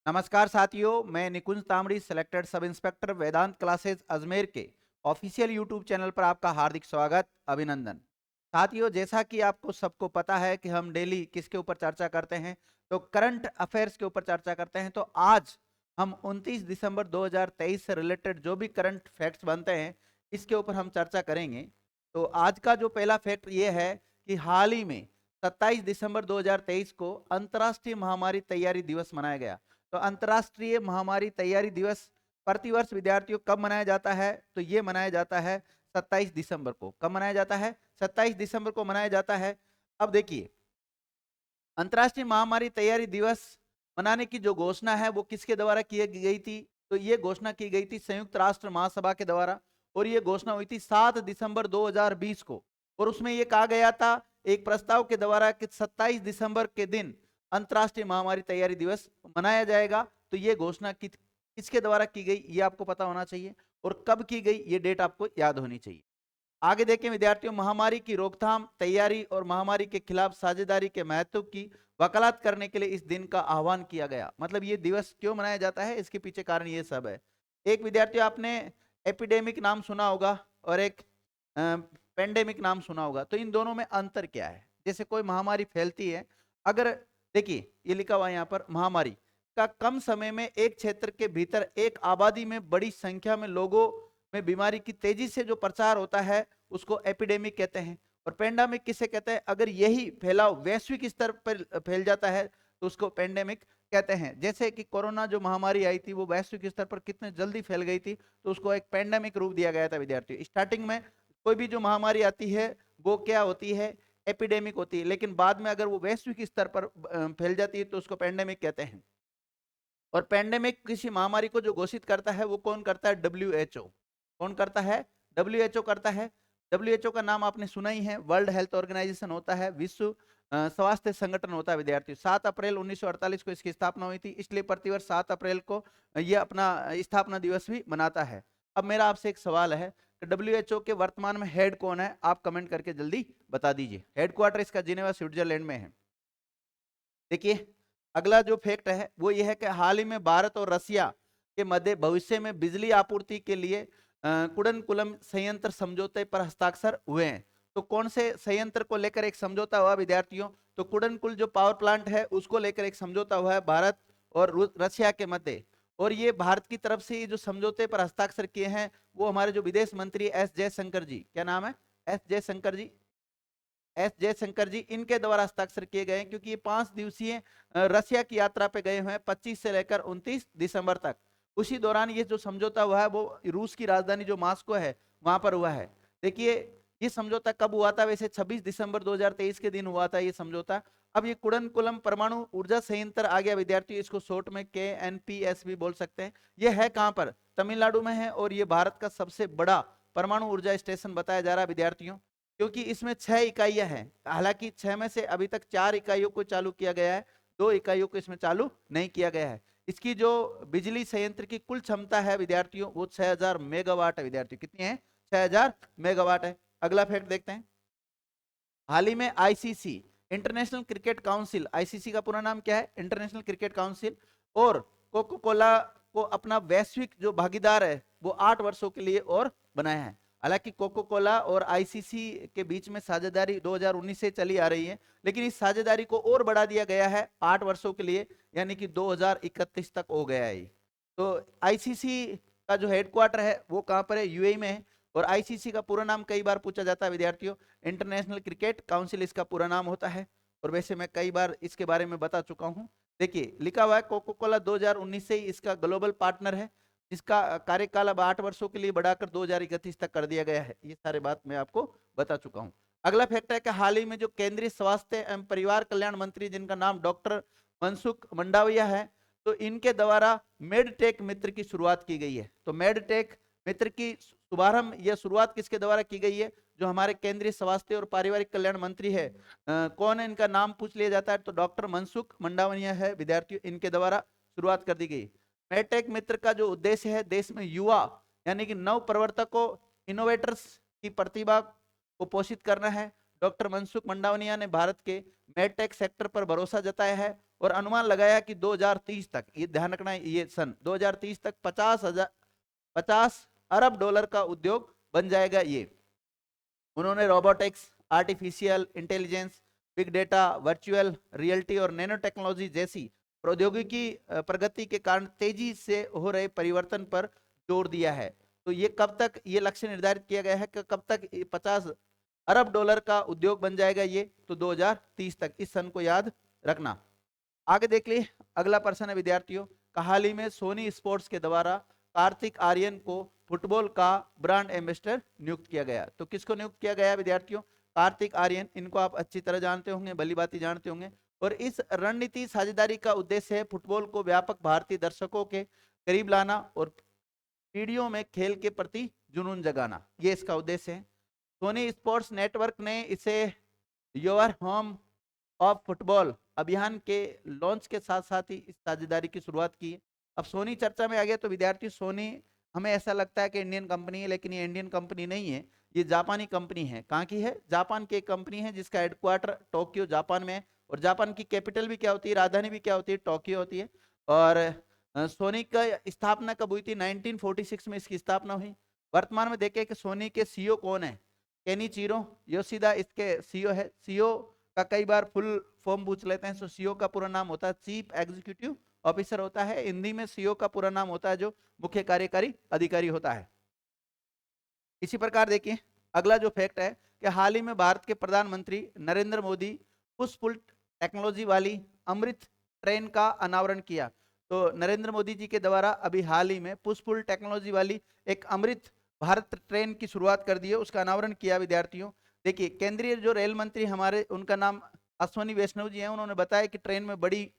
नमस्कार साथियों, मैं निकुंज तामड़ी सिलेक्टेड सब इंस्पेक्टर वेदांत क्लासेस अजमेर के ऑफिशियल यूट्यूब चैनल पर आपका हार्दिक स्वागत अभिनंदन। साथियों, जैसा कि आपको सबको पता है कि हम डेली किसके ऊपर चर्चा करते हैं, तो करंट अफेयर्स के ऊपर चर्चा करते हैं। तो आज हम 29 दिसंबर 2023 से रिलेटेड जो भी करंट फैक्ट्स बनते हैं, इसके ऊपर हम चर्चा करेंगे। तो आज का जो पहला फैक्ट ये है कि हाल ही में 27 दिसंबर 2023 को अंतर्राष्ट्रीय महामारी तैयारी दिवस मनाया गया। तो अंतर्राष्ट्रीय महामारी तैयारी दिवस प्रतिवर्ष विद्यार्थियों कब मनाया जाता है? तो ये मनाया जाता है 27 दिसंबर को। कब मनाया जाता है? 27 दिसंबर को मनाया जाता है। अब देखिए, अंतर्राष्ट्रीय महामारी तैयारी दिवस मनाने की जो घोषणा है वो किसके द्वारा की गई थी? तो ये घोषणा की गई थी संयुक्त राष्ट्र महासभा के द्वारा, और ये घोषणा हुई थी 7 दिसंबर 2020 को। और उसमें ये कहा गया था एक प्रस्ताव के द्वारा कि 27 दिसंबर के दिन अंतर्राष्ट्रीय महामारी तैयारी दिवस मनाया जाएगा। तो ये घोषणा किसके द्वारा की गई ये आपको पता होना चाहिए, और कब की गई ये डेट आपको याद होनी चाहिए। आगे देखें विद्यार्थियों, महामारी की रोकथाम, तैयारी और महामारी के खिलाफ साझेदारी के महत्व की वकालत करने के लिए इस दिन का आह्वान किया गया। मतलब ये दिवस क्यों मनाया जाता है, इसके पीछे कारण ये सब है। एक विद्यार्थियों, आपने एपिडेमिक नाम सुना होगा और एक पेंडेमिक नाम सुना होगा। तो इन दोनों में अंतर क्या है? जैसे कोई महामारी फैलती है, अगर देखिए ये लिखा हुआ है यहाँ पर, महामारी का कम समय में एक क्षेत्र के भीतर एक आबादी में बड़ी संख्या में लोगों में बीमारी की तेजी से जो प्रचार होता है उसको एपिडेमिक कहते हैं। और पेंडेमिक किसे कहते हैं? अगर यही फैलाव वैश्विक स्तर पर फैल जाता है तो उसको पेंडेमिक कहते हैं। जैसे कि कोरोना जो महामारी आई थी वो वैश्विक स्तर पर कितने जल्दी फैल गई थी, तो उसको एक पेंडेमिक रूप दिया गया था विद्यार्थियों। स्टार्टिंग में कोई भी जो महामारी आती है वो क्या होती है? एपिडेमिक होती है। लेकिन बाद में अगर वो वैश्विक स्तर पर फैल जाती है तो उसको पेंडेमिक कहते हैं। और पेंडेमिक किसी महामारी को जो घोषित करता है वो कौन करता है? WHO। कौन करता है? WHO करता है। WHO का नाम आपने सुना ही है, वर्ल्ड हेल्थ ऑर्गेनाइजेशन होता है, विश्व स्वास्थ्य संगठन होता है विद्यार्थी। 7 अप्रैल 1948 को इसकी स्थापना हुई थी, इसलिए प्रतिवर्ष 7 अप्रैल को ये अपना स्थापना दिवस भी मनाता है। अब मेरा आपसे एक सवाल है कि WHO के वर्तमान में हेड कौन है? आप कमेंट करके जल्दी बता दीजिए। हेडक्वार्टर इसका जिनेवा स्विट्जरलैंड में है। देखिए, अगला जो फैक्ट है वो ये है कि हाल ही में भारत और रसिया के मध्य भविष्य में बिजली आपूर्ति के लिए कुडनकुलम संयंत्र समझौते पर हस्ताक्षर हुए हैं। तो कौन से संयंत्र को लेकर एक समझौता हुआ विद्यार्थियों? तो कुडनकुल जो पावर प्लांट है उसको लेकर एक समझौता हुआ है भारत और रसिया के मध्य। और ये भारत की तरफ से ये जो समझौते पर हस्ताक्षर किए हैं वो हमारे जो विदेश मंत्री एस जयशंकर जी, क्या नाम है? एस जयशंकर जी, एस जयशंकर जी, इनके द्वारा हस्ताक्षर किए गए हैं। क्योंकि ये 5 दिवसीय रसिया की यात्रा पे गए हुए हैं 25 से लेकर 29 दिसंबर तक। उसी दौरान ये जो समझौता हुआ है वो रूस की राजधानी जो मास्को है वहां पर हुआ है। देखिए, ये समझौता कब हुआ था? वैसे 26 दिसंबर 2023 के दिन हुआ था ये समझौता। अब ये कुडनकुलम परमाणु ऊर्जा संयंत्र आ गया विद्यार्थी, इसको शॉर्ट में KNPS भी बोल सकते हैं। ये है कहां पर? तमिलनाडु में है, और ये भारत का सबसे बड़ा परमाणु ऊर्जा स्टेशन बताया जा रहा है विद्यार्थियों। क्योंकि इसमें 6 इकाइयां हैं, हालांकि 6 में से अभी तक 4 इकाइयों को चालू किया गया है, 2 इकाइयों को इसमें चालू नहीं किया गया है। इसकी जो बिजली संयंत्र की कुल क्षमता है विद्यार्थियों वो 6000 मेगावाट है विद्यार्थियों। कितनी है? 6000 मेगावाट है। अगला फैक्ट देखते हैं। हाल ही में ICC international cricket council, ICC का पूरा नाम क्या है? इंटरनेशनल क्रिकेट काउंसिल, और कोको कोला को अपना वैश्विक जो भागीदार है वो 8 वर्षों के लिए और बनाया है। हालांकि कोको कोला और ICC के बीच में साझेदारी 2019 से चली आ रही है, लेकिन इस साझेदारी को और बढ़ा दिया गया है 8 वर्षों के लिए, यानी कि 2031 तक हो गया है। तो ICC का जो हेडक्वार्टर है वो कहां पर है? UAE में है। और ICC का पूरा नाम कई बार पूछा जाता है विद्यार्थियों, इंटरनेशनल क्रिकेट काउंसिल इसका पूरा नाम होता है। और वैसे मैं कई बार इसके बारे में बता चुका हूं। देखिए, लिखा हुआ है कोको कोला 2019 से ही इसका ग्लोबल पार्टनर है, जिसका कार्यकाल अब 8 वर्षों के लिए बढ़ाकर 2031 तक कर दिया गया है। ये सारे बात मैं आपको बता चुका हूं। अगला फैक्ट है कि हाल ही में जो केंद्रीय स्वास्थ्य एवं परिवार कल्याण मंत्री, जिनका नाम डॉक्टर मनसुख मंडाविया है, तो इनके द्वारा मेडटेक मित्र की शुरुआत की गई है। तो मेडटेक मित्र की शुभारंभ या शुरुआत किसके द्वारा की गई है? जो हमारे केंद्रीय स्वास्थ्य और पारिवारिक कल्याण मंत्री है, कौन है? इनका नाम पूछ लिया जाता है तो डॉक्टर मनसुख मंडाविया है विद्यार्थियों, इनके द्वारा शुरुआत कर दी गई। मेडटेक मित्र का जो उद्देश्य है देश में युवा यानी कि नव प्रवर्तकों, इनोवेटर्स की प्रतिभा को पोषित करना है। डॉक्टर मनसुख मंडाविया ने भारत के मेडटेक सेक्टर पर भरोसा जताया है और अनुमान लगाया कि 2030 तक, ये ध्यान रखना है, ये सन 2030 तक 50 अरब डॉलर का उद्योग बन जाएगा ये। उन्होंने robotics, artificial intelligence, big data, virtual reality और नैनो टेक्नोलॉजी जैसी प्रौद्योगिकी प्रगति के कारण तेजी से हो रहे परिवर्तन पर जोर दिया है। तो ये कब तक ये लक्ष्य निर्धारित किया गया है कि कब तक 50 अरब डॉलर का उद्योग बन जाएगा ये, तो 2030 तक, इस सन को याद रखना। आगे देख लिए, अगला प्रश्न है विद्यार्थियों, हाल ही में सोनी स्पोर्ट्स के द्वारा कार्तिक आर्यन को फुटबॉल का ब्रांड एम्बेसडर नियुक्त किया गया। तो किसको नियुक्त किया गया विद्यार्थियों? कार्तिक आर्यन, इनको आप अच्छी तरह जानते होंगे, भली भांति जानते होंगे। और इस रणनीति साझेदारी का उद्देश्य है फुटबॉल को व्यापक भारतीय दर्शकों के करीब लाना और पीढ़ियों में खेल के प्रति जुनून जगाना, ये इसका उद्देश्य है। सोनी स्पोर्ट्स नेटवर्क ने इसे योर होम ऑफ फुटबॉल अभियान के लॉन्च के साथ साथ ही इस साझेदारी की शुरुआत की। अब सोनी चर्चा में आ गया, तो विद्यार्थी सोनी हमें ऐसा लगता है कि इंडियन कंपनी है, लेकिन ये इंडियन कंपनी नहीं है, ये जापानी कंपनी है। कहाँ की है? जापान की एक कंपनी है जिसका हेडक्वार्टर टोक्यो जापान में है। और जापान की कैपिटल भी क्या होती है, राजधानी भी क्या होती है? टोक्यो होती है। और सोनी का स्थापना कब हुई थी? 1946 में इसकी स्थापना हुई। वर्तमान में देखें कि सोनी के सीईओ कौन है? केनिचिरो योशिदा इसके सीईओ है। सीईओ का कई बार फुल फॉर्म पूछ लेते हैं, तो सीईओ का पूरा नाम होता है चीफ एग्जीक्यूटिव ऑफिसर होता है। हिंदी में सीईओ का पूरा नाम होता है जो मुख्य कार्यकारी अधिकारी होता है। इसी प्रकार देखिए, अगला जो फैक्ट है कि हाल ही में भारत के प्रधानमंत्री नरेंद्र मोदी पुष्पुल टेक्नोलॉजी वाली अमृत ट्रेन का अनावरण किया। तो नरेंद्र मोदी जी के द्वारा अभी हाल ही में पुष्पुल टेक्नोलॉजी वाली एक अमृत भारत ट्रेन की शुरुआत कर दी है, उसका अनावरण किया विद्यार्थियों। देखिए, केंद्रीय जो रेल मंत्री हमारे, उनका नाम अश्वनी वैष्णव जी हैं, उन्होंने बताया कि ट्रेन में बड़ी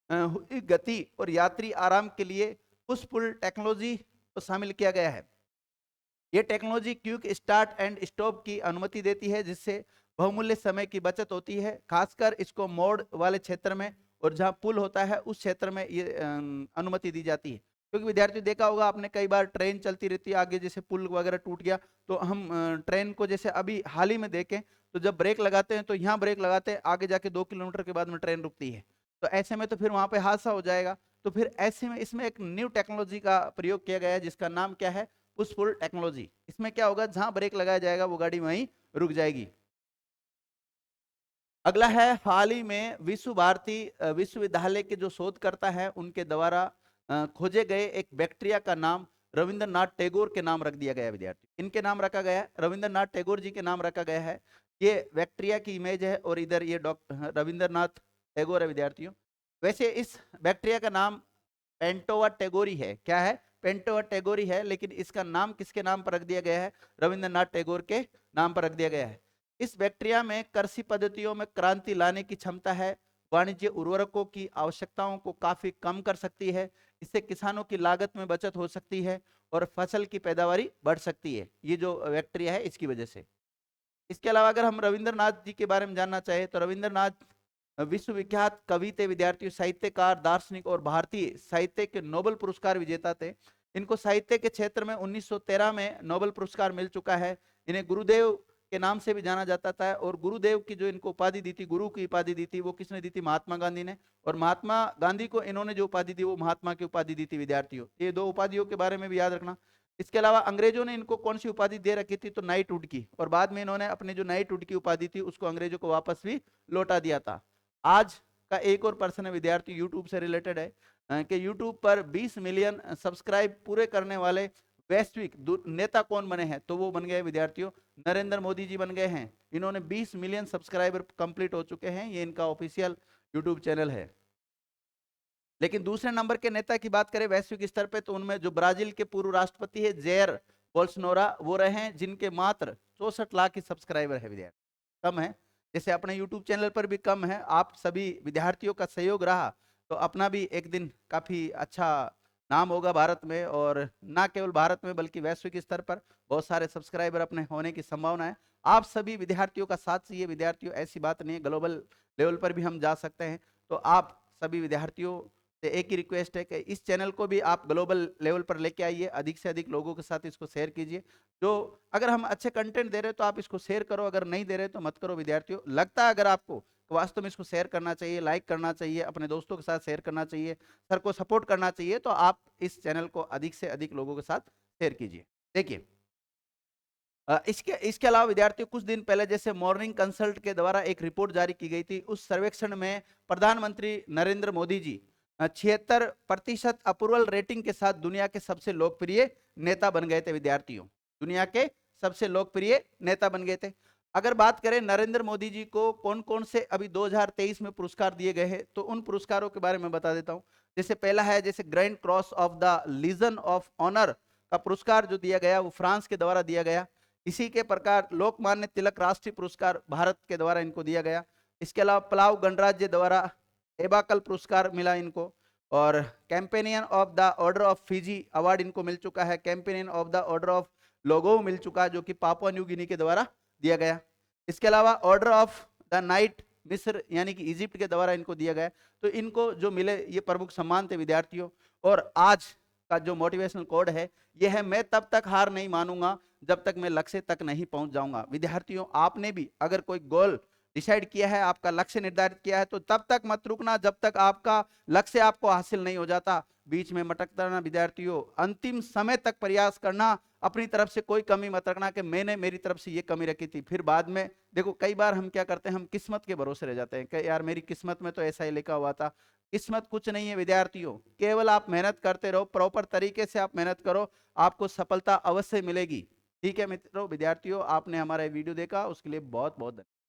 गति और यात्री आराम के लिए पुष्पुल टेक्नोलॉजी को शामिल किया गया है। ये technology quick start and stop की अनुमति देती है, जिससे बहुमूल्य समय की बचत होती है। खासकर इसको मोड़ वाले क्षेत्र में और जहां पुल होता है उस क्षेत्र में ये अनुमति दी जाती है। क्योंकि विद्यार्थी देखा होगा आपने, कई बार ट्रेन चलती रहती है, आगे जैसे पुल वगैरह टूट गया तो हम ट्रेन को जैसे अभी हाल ही में देखें तो जब ब्रेक लगाते हैं तो यहाँ ब्रेक लगाते हैं, आगे जाके 2 किलोमीटर के बाद में ट्रेन रुकती है। तो ऐसे में तो फिर वहां पे हादसा हो जाएगा। तो फिर ऐसे में इसमें एक न्यू टेक्नोलॉजी का प्रयोग किया गया है जिसका नाम क्या है? Push pull technology. इसमें क्या होगा, जहां ब्रेक लगाया जाएगा वो गाड़ी वहीं रुक जाएगी। अगला है, हाल ही में विश्व भारती विश्वविद्यालय के जो शोधकर्ता है उनके द्वारा खोजे गए एक बैक्टीरिया का नाम रविंद्रनाथ टैगोर के नाम रख दिया गया है विद्यार्थी। इनके नाम रखा गया है, रविंद्रनाथ टैगोर जी के नाम रखा गया है। ये बैक्टीरिया की इमेज है और इधर ये डॉक्टर रविंद्रनाथ टैगोर है विद्यार्थियों। वैसे इस बैक्टीरिया का नाम पेंटोवा टैगोरी है। क्या है? पेंटोवा टैगोरी है, लेकिन इसका नाम किसके नाम पर रख दिया गया है? रविंद्रनाथ टैगोर के नाम पर रख दिया गया है। इस बैक्टीरिया में कृषि पद्धतियों में क्रांति लाने की क्षमता है। वाणिज्य उर्वरकों की आवश्यकताओं को काफी कम कर सकती है। इससे किसानों की लागत में बचत हो सकती है और फसल की पैदावारी बढ़ सकती है, ये जो बैक्टीरिया है इसकी वजह से। इसके अलावा अगर हम रविंद्रनाथ जी के बारे में जानना चाहे तो रविंद्रनाथ विश्वविख्यात कवि थे विद्यार्थियों, साहित्यकार, दार्शनिक और भारतीय साहित्य के नोबेल पुरस्कार विजेता थे। इनको साहित्य के क्षेत्र में 1913 में नोबेल पुरस्कार मिल चुका है। इन्हें गुरुदेव के नाम से भी जाना जाता था। और गुरुदेव की जो इनको उपाधि दी थी, गुरु की उपाधि दी थी, वो किसने दी थी? महात्मा गांधी ने। और महात्मा गांधी को इन्होंने जो उपाधि दी वो महात्मा की उपाधि दी थी विद्यार्थियों। ये 2 उपाधियों के बारे में भी याद रखना। इसके अलावा अंग्रेजों ने इनको कौन सी उपाधि दे रखी थी? तो नाइटहुड की। और बाद में इन्होंने अपने जो नाइटहुड की उपाधि थी उसको अंग्रेजों को वापस भी लौटा दिया था। आज का एक और प्रश्न है विद्यार्थी, यूट्यूब से रिलेटेड है कि यूट्यूब पर 20 मिलियन सब्सक्राइब पूरे करने वाले वैश्विक नेता कौन बने हैं? तो वो बन गए विद्यार्थियों नरेंद्र मोदी जी बन गए हैं। इन्होंने 20 मिलियन सब्सक्राइबर कंप्लीट हो चुके हैं, ये इनका ऑफिशियल यूट्यूब चैनल है। लेकिन दूसरे नंबर के नेता की बात करें वैश्विक स्तर पे तो उनमें जो ब्राजील के पूर्व राष्ट्रपति है जेयर बोल्सोनारो वो रहे हैं, जिनके मात्र 64 लाख ही सब्सक्राइबर है विद्यार्थी। कम है, जैसे अपने यूट्यूब चैनल पर भी कम है। आप सभी विद्यार्थियों का सहयोग रहा तो अपना भी एक दिन काफी अच्छा नाम होगा भारत में, और ना केवल भारत में बल्कि वैश्विक स्तर पर बहुत सारे सब्सक्राइबर अपने होने की संभावना है। आप सभी विद्यार्थियों का साथ चाहिए विद्यार्थियों, ऐसी बात नहीं है, ग्लोबल लेवल पर भी हम जा सकते हैं। तो आप सभी विद्यार्थियों से एक ही रिक्वेस्ट है कि इस चैनल को भी आप ग्लोबल लेवल पर लेके आइए, अधिक से अधिक लोगों के साथ इसको शेयर कीजिए। जो अगर हम अच्छे कंटेंट दे रहे हैं तो आप इसको शेयर करो, अगर नहीं दे रहे तो मत करो विद्यार्थियों। लगता है अगर आपको तो वास्तव में इसको शेयर करना चाहिए, लाइक करना चाहिए, अपने दोस्तों के साथ शेयर करना चाहिए, सर को सपोर्ट करना चाहिए। तो आप इस चैनल को अधिक से अधिक लोगों के साथ शेयर कीजिए। देखिए इसके अलावा विद्यार्थियों कुछ दिन पहले जैसे मॉर्निंग कंसल्ट के द्वारा एक रिपोर्ट जारी की गई थी, उस सर्वेक्षण में प्रधानमंत्री नरेंद्र मोदी जी 76% अप्रूवल रेटिंग के साथ दुनिया के सबसे लोकप्रिय नेता बन गए थे। विद्यार्थियों दुनिया के सबसे लोकप्रिय नेता बन गए थे। अगर बात करें नरेंद्र मोदी जी को कौन कौन से अभी 2023 में पुरस्कार दिए गए हैं, तो उन पुरस्कारों के बारे में बता देता हूं। जैसे पहला है जैसे grand cross of the legion of honour का पुरस्कार जो दिया गया वो फ्रांस के द्वारा दिया गया। इसी के प्रकार लोकमान्य तिलक राष्ट्रीय पुरस्कार भारत के द्वारा इनको दिया गया। इसके अलावा पलाव गणराज्य द्वारा एबाकल पुरस्कार मिला इनको, और companion of the order of Fiji award इनको मिल चुका है। Companion of the order of लोगो मिल चुका है जो कि पापुआ न्यू गिनी के द्वारा दिया गया। इसके अलावा ऑर्डर ऑफ द नाइट मिस्र यानी कि इजिप्ट के द्वारा इनको दिया गया। तो इनको जो मिले ये प्रमुख सम्मान थे विद्यार्थियों। और आज का जो मोटिवेशनल कोड है ये है, मैं तब तक हार नहीं मानूंगा जब तक मैं लक्ष्य तक नहीं पहुंच जाऊंगा। विद्यार्थियों आपने भी अगर कोई गोल डिसाइड किया है, आपका लक्ष्य निर्धारित किया है, तो तब तक मत रुकना जब तक आपका लक्ष्य आपको हासिल नहीं हो जाता। बीच में मटकता ना विद्यार्थियों, अंतिम समय तक प्रयास करना, अपनी तरफ से कोई कमी मत रखना कि मैंने मेरी तरफ से ये कमी रखी थी। फिर बाद में देखो कई बार हम क्या करते हैं, हम किस्मत के भरोसे रह जाते हैं कि यार मेरी किस्मत में तो ऐसा ही लिखा हुआ था। किस्मत कुछ नहीं है विद्यार्थियों, केवल आप मेहनत करते रहो, प्रॉपर तरीके से आप मेहनत करो, आपको सफलता अवश्य मिलेगी। ठीक है मित्रों, विद्यार्थियों आपने हमारा वीडियो देखा उसके लिए बहुत बहुत धन्यवाद।